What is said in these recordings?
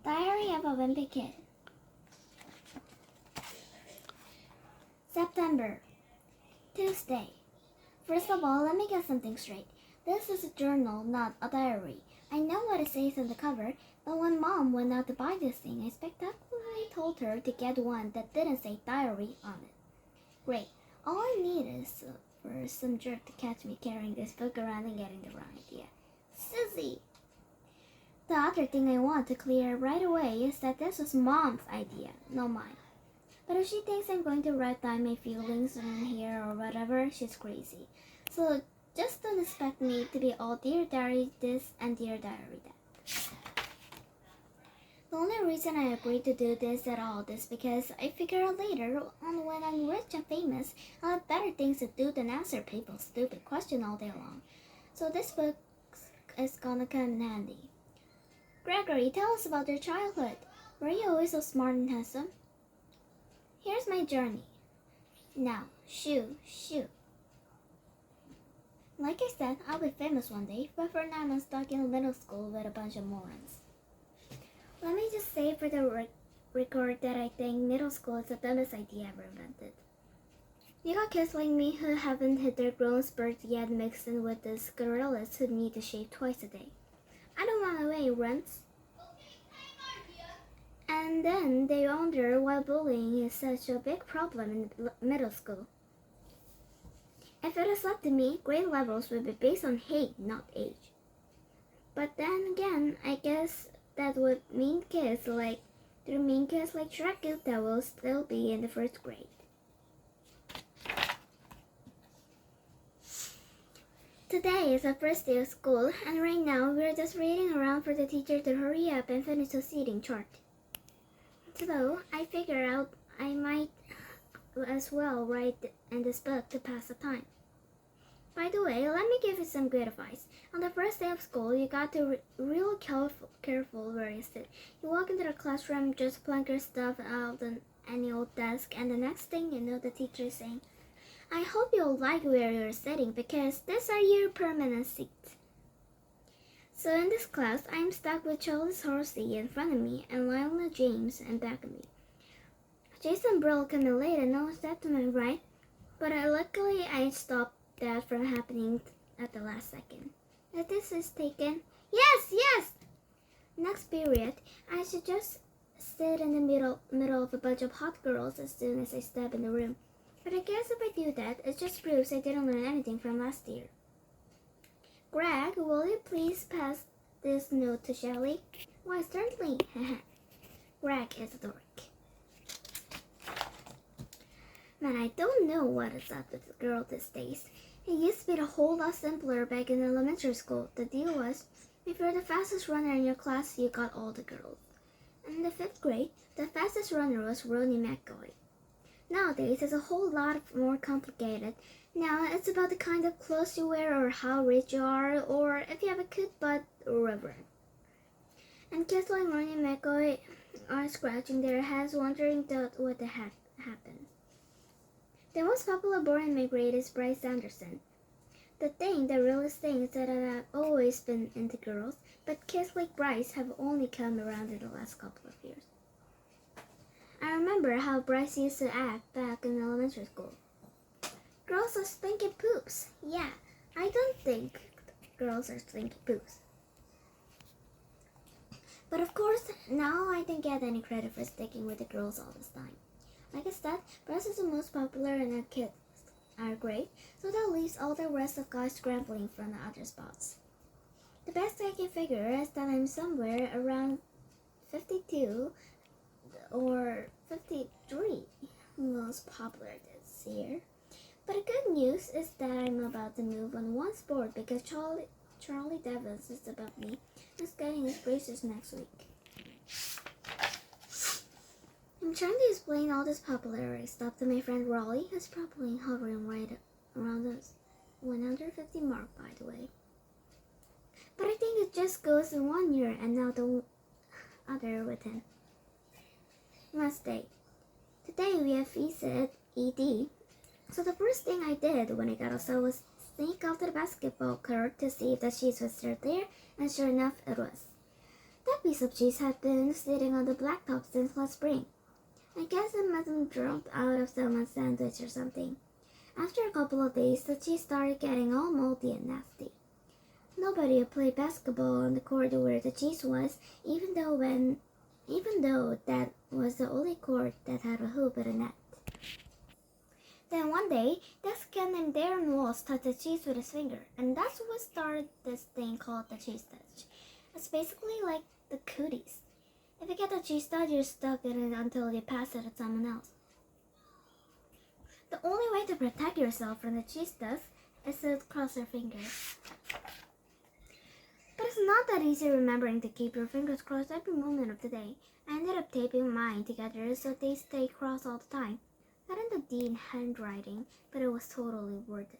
Diary of a Wimpy Kid. September. Tuesday. First of all, let me get something straight. This is a journal, not a diary. I know what it says on the cover, but when Mom went out to buy this thing, I spectacularly told her to get one that didn't say diary on it. Great. All I need is for some jerk to catch me carrying this book around and getting the wrong idea. Susie! The other thing I want to clear right away is that this was Mom's idea, not mine. But if she thinks I'm going to write down my feelings in here or whatever, she's crazy. So just don't expect me to be all Dear Diary this and Dear Diary that. The only reason I agreed to do this at all is because I figure out later on when I'm rich and famous, I'll have better things to do than answer people's stupid questions all day long. So this book is gonna come in handy. Gregory, tell us about your childhood. Were you always so smart and handsome? Here's my journey. Now, shoo. Like I said, I'll be famous one day, but for now I'm stuck in middle school with a bunch of morons. Let me just say for the record that I think middle school is the dumbest idea ever invented. You got kids like me who haven't hit their growth spurt yet mixed in with these gorillas who need to shave twice a day. I don't want to pay rents. And then they wonder why bullying is such a big problem in middle school. If it is up to me, grade levels would be based on hate, not age. But then again, I guess that would mean kids like Shrek that will still be in the first grade. Today is the first day of school, and right now we're just waiting around for the teacher to hurry up and finish the seating chart. So I figure out I might as well write in this book to pass the time. By the way, let me give you some good advice. On the first day of school, you got to real careful where you sit. You walk into the classroom, just plunk your stuff out on any old desk, and the next thing you know, the teacher is saying, I hope you'll like where you're sitting because these are your permanent seats. So in this class, I'm stuck with Charles Horsey in front of me and Lionel James in back of me. Jason Brill came in late and no step to my right, but luckily I stopped that from happening at the last second. If this is taken, yes! Next period, I should just sit in the middle of a bunch of hot girls as soon as I step in the room. But I guess if I do that, it just proves I didn't learn anything from last year. Greg, will you please pass this note to Shelley? Why, certainly. Greg is a dork. Man, I don't know what is up with the girl these days. It used to be a whole lot simpler back in elementary school. The deal was, if you're the fastest runner in your class, you got all the girls. In the 5th grade, the fastest runner was Ronnie McCoy. Nowadays, it's a whole lot more complicated. Now, it's about the kind of clothes you wear or how rich you are or if you have a cute butt or whatever. And kids like Ronnie McCoy are scratching their heads wondering what the heck happened. The most popular boy in my grade is Bryce Anderson. The thing that really stinks is that I've always been into girls, but kids like Bryce have only come around in the last couple of years. I remember how Bryce used to act back in elementary school. Girls are stinky poops. Yeah, I don't think girls are stinky poops. But of course, now I don't get any credit for sticking with the girls all this time. Like I said, Bryce is the most popular and our kids are great, so that leaves all the rest of guys scrambling from the other spots. The best I can figure is that I'm somewhere around 52 or 53 most popular this year. But the good news is that I'm about to move on one sport because Charlie Devils is above me and is getting his braces next week. I'm trying to explain all this popularity stuff to my friend Raleigh, who's probably hovering right around the 150 mark, by the way. But I think it just goes in 1 year and now the other with him. Wednesday. Today we have ESET ED. So the first thing I did when I got outside was sneak off to the basketball court to see if the sheets was still there, and sure enough, it was. That piece of cheese had been sitting on the blacktop since last spring. I guess it must have dropped out of someone's sandwich or something. After a couple of days, the cheese started getting all moldy and nasty. Nobody would play basketball on the court where the cheese was, even though that was the only court that had a hoop and a net. Then one day, this kid named Darren Walls touched the cheese with his finger, and that's what started this thing called the cheese touch. It's basically like the cooties. If you get the cheese touch, you're stuck in it until you pass it to someone else. The only way to protect yourself from the cheese dust is to cross your fingers. But it's not that easy remembering to keep your fingers crossed every moment of the day. I ended up taping mine together so they stay crossed all the time. Not in the dean handwriting, but it was totally worth it.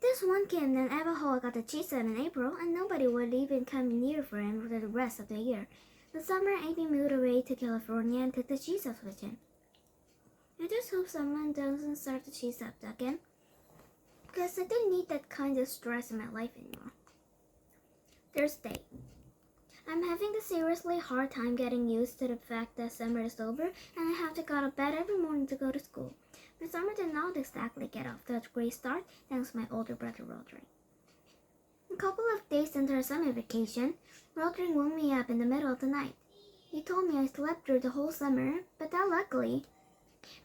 This one kid named Eva Hall got the cheese set in April, and nobody would even come near for him for the rest of the year. The summer, Amy moved away to California and took the cheese up with him. I just hope someone doesn't start the cheese up again, because I don't need that kind of stress in my life anymore. Thursday. I'm having a seriously hard time getting used to the fact that summer is over and I have to go to bed every morning to go to school. My summer did not exactly get off to a great start thanks to my older brother Roderick. A couple of days into our summer vacation, Roderick woke me up in the middle of the night. He told me I slept through the whole summer, but that luckily,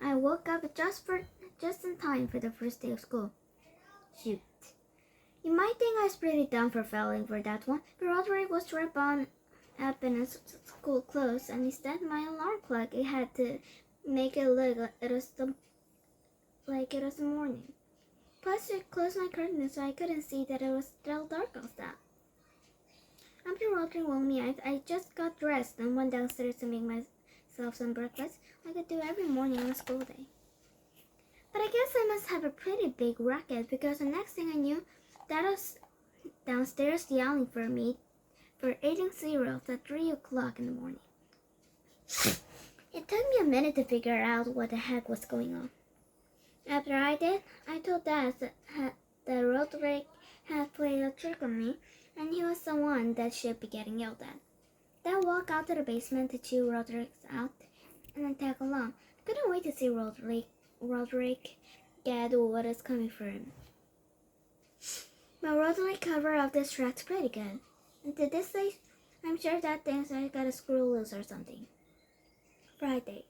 I woke up just in time for the first day of school. Shoot. You might think I was pretty dumb for falling for that one, but Roderick was right up in his school clothes, and instead my alarm clock had to make it look like it was the morning. Plus, I closed my curtains so I couldn't see that it was still dark outside. After Roderick woke me up, I just got dressed and went downstairs to make myself some breakfast like I do every morning on a school day. But I guess I must have a pretty big racket because the next thing I knew, Dad was downstairs yelling for me for eating cereal at 3 o'clock in the morning. It took me a minute to figure out what the heck was going on. After I did, I told Dad that Roderick had played a trick on me and he was the one that should be getting yelled at. Dad walked out to the basement to chew Roderick out and then tag along. I couldn't wait to see Roderick get what is coming for him. But Roderick covered up this tracks pretty good. And to this day, I'm sure that thinks I got a screw loose or something. Friday.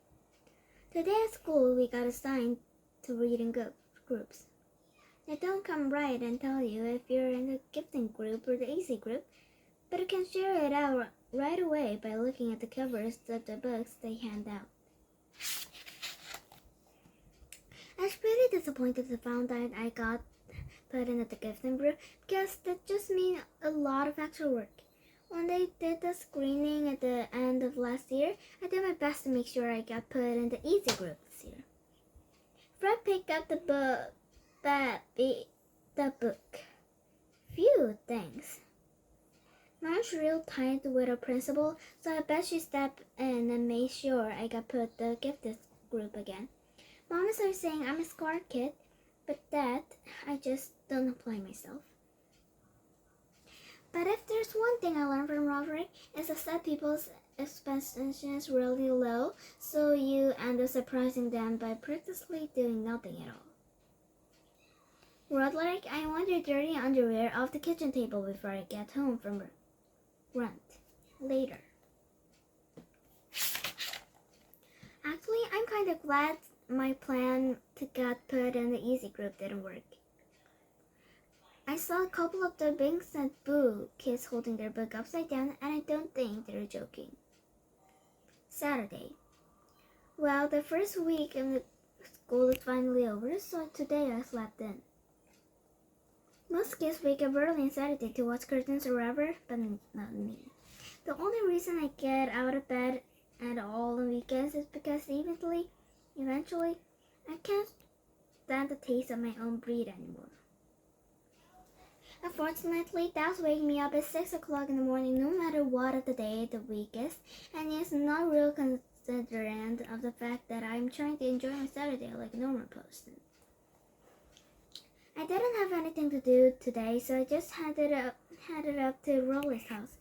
Today at school, we got assigned to reading groups. They don't come right and tell you if you're in the gifting group or the easy group, but you can figure it out right away by looking at the covers of the books they hand out. I was pretty disappointed to find that I got put in the gifting group because that just means a lot of extra work. When they did the screening at the end of last year, I did my best to make sure I got put in the easy group this year. Fred picked up the book. Phew, thanks. Mom's real tight with her principal, so I bet she stepped in and made sure I got put the gifted group again. Mom is always saying I'm a smart kid, but that I just don't apply myself. But if there's one thing I learned from Roderick, is to set people's expectations really low, so you end up surprising them by practically doing nothing at all. Roderick, I want your dirty underwear off the kitchen table before I get home from rent. Later. Actually, I'm kind of glad my plan to get put in the easy group didn't work. I saw a couple of the Binks and Boo kids holding their book upside down, and I don't think they're joking. Saturday. Well, the first week of the school is finally over, so today I slept in. Most kids wake up early on Saturday to watch cartoons or whatever, but not me. The only reason I get out of bed at all on weekends is because eventually, I can't stand the taste of my own breed anymore. Unfortunately, Dad's waking me up at 6 o'clock in the morning no matter what of the day the week is, and he's not real considerate of the fact that I'm trying to enjoy my Saturday like a normal person. I didn't have anything to do today, so I just headed headed up to Rolly's house.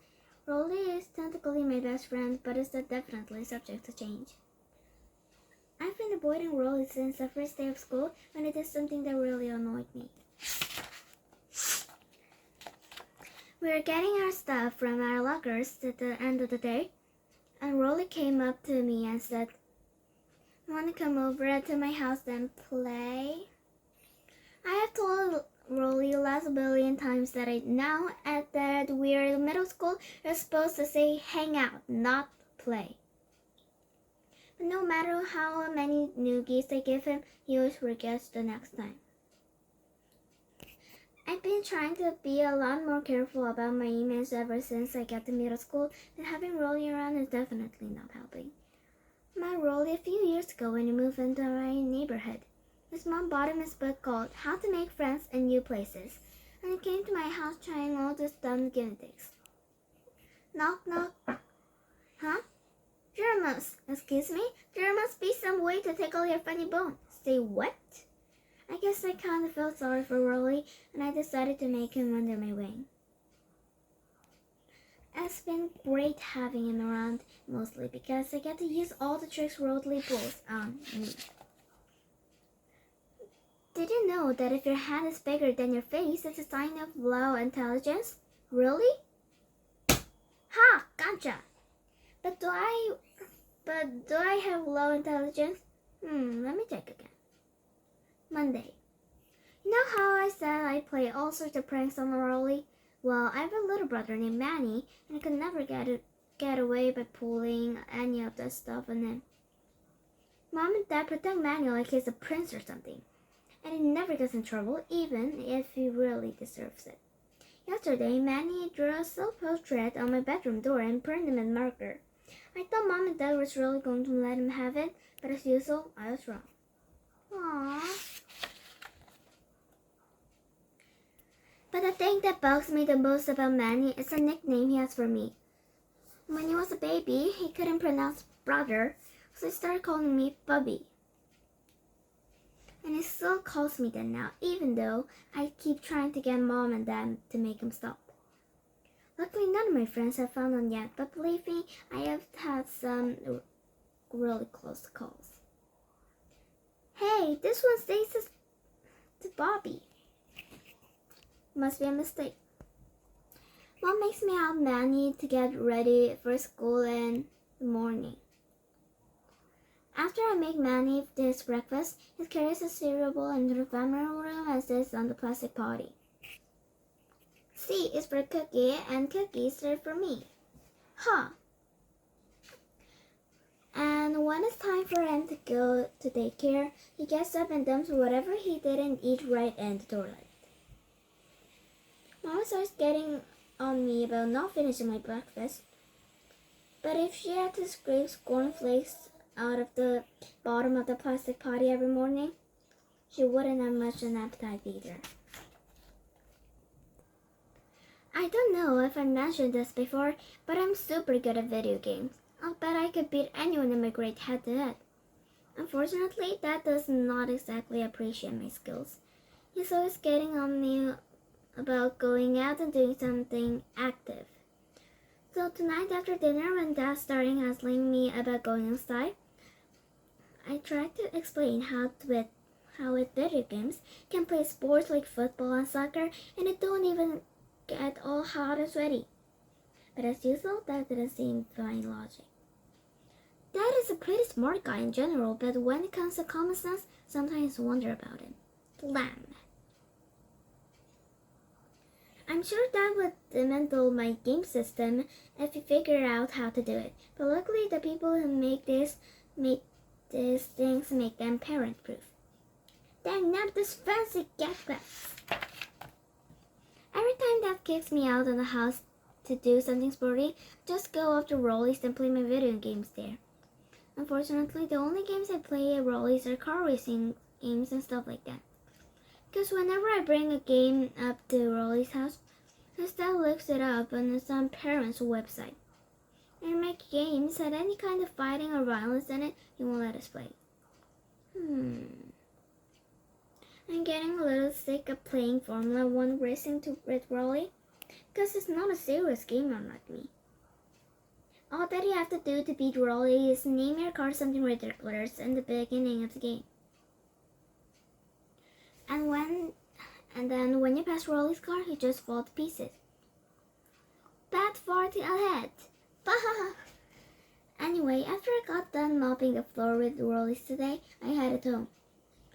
Rolly is technically my best friend, but is definitely subject to change. I've been avoiding Rolly since the first day of school when he did something that really annoyed me. We were getting our stuff from our lockers at the end of the day, and Rolly came up to me and said, "Want to come over to my house and play?" I have told Rolly last a billion times that now at that we're in middle school, you're supposed to say hang out, not play. But no matter how many noogies I give him, he always forgets the next time. I've been trying to be a lot more careful about my emails ever since I got to middle school, and having Rolly around is definitely not helping. Met Rolly a few years ago when he moved into my neighborhood. His mom bought him his book called How to Make Friends in New Places, and he came to my house trying all these dumb gimmicks. Knock, knock. Huh? There must, excuse me? There must be some way to tickle your funny bone. Say what? I guess I kind of felt sorry for Rolly, and I decided to make him under my wing. It's been great having him around, mostly because I get to use all the tricks Rolly pulls on me. Did you know that if your hand is bigger than your face, it's a sign of low intelligence? Really? Ha! Gotcha! But do I have low intelligence? Let me check again. Monday. You know how I said I play all sorts of pranks on Rolly? Well, I have a little brother named Manny, and I could never get away by pulling any of that stuff on him. Mom and Dad protect Manny like he's a prince or something, and he never gets in trouble, even if he really deserves it. Yesterday, Manny drew a self-portrait on my bedroom door and burned him in marker. I thought Mom and Dad was really going to let him have it, but as usual, I was wrong. Aww. But the thing that bugs me the most about Manny is the nickname he has for me. When he was a baby, he couldn't pronounce brother, so he started calling me Bubby. And he still calls me that now, even though I keep trying to get Mom and Dad to make him stop. Luckily, none of my friends have found one yet, but believe me, I have had some really close calls. Hey, this one says to Bobby. Must be a mistake. Mom makes me help Manny to get ready for school in the morning. After I make Manny his breakfast, he carries his cereal bowl into the family room and sits on the plastic potty. C is for Cookie, and cookies are for me. Huh. And when it's time for him to go to daycare, he gets up and dumps whatever he didn't eat right in the toilet. Mom starts getting on me about not finishing my breakfast, but if she had to scrape cornflakes out of the bottom of the plastic potty every morning, she wouldn't have much of an appetite either. I don't know if I mentioned this before, but I'm super good at video games. I'll bet I could beat anyone in my grade head-to-head. Unfortunately, Dad does not exactly appreciate my skills. He's always getting on me about going out and doing something active. So tonight after dinner, when Dad's starting asking me about going outside, I tried to explain how with video games can play sports like football and soccer, and it don't even get all hot and sweaty. But as usual, that didn't seem to find logic. Dad is a pretty smart guy in general, but when it comes to common sense, sometimes I wonder about him. Lamb. I'm sure Dad would dismantle my game system if he figured out how to do it, but luckily the people who make these things make them parent-proof. Dang, not this fancy gadgets. Every time Dad kicks me out of the house to do something sporty, just go off to Rollies and play my video games there. Unfortunately, the only games I play at Rollies are car racing games and stuff like that. Because whenever I bring a game up to Rollies' house, his dad looks it up on some parents' website. And make games had any kind of fighting or violence in it, he won't let us play. I'm getting a little sick of playing Formula 1 racing with Rolly, Because it's not a serious game, unlike me. All that you have to do to beat Rolly is name your car something ridiculous in the beginning of the game. And then when you pass Rolly's car, you just fall to pieces. Bad farting ahead. Bah! Anyway, after I got done mopping the floor with Rollies today, I headed home.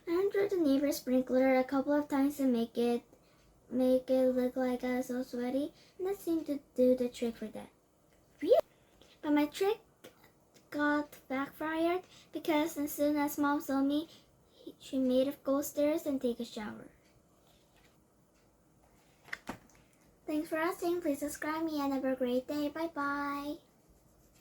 I ran through the neighbor's sprinkler a couple of times to make it look like I was so sweaty, and that seemed to do the trick for that. Really? But my trick got backfired because as soon as Mom saw me, she made us go upstairs and take a shower. Thanks for watching. Please subscribe me and have a great day. Bye bye.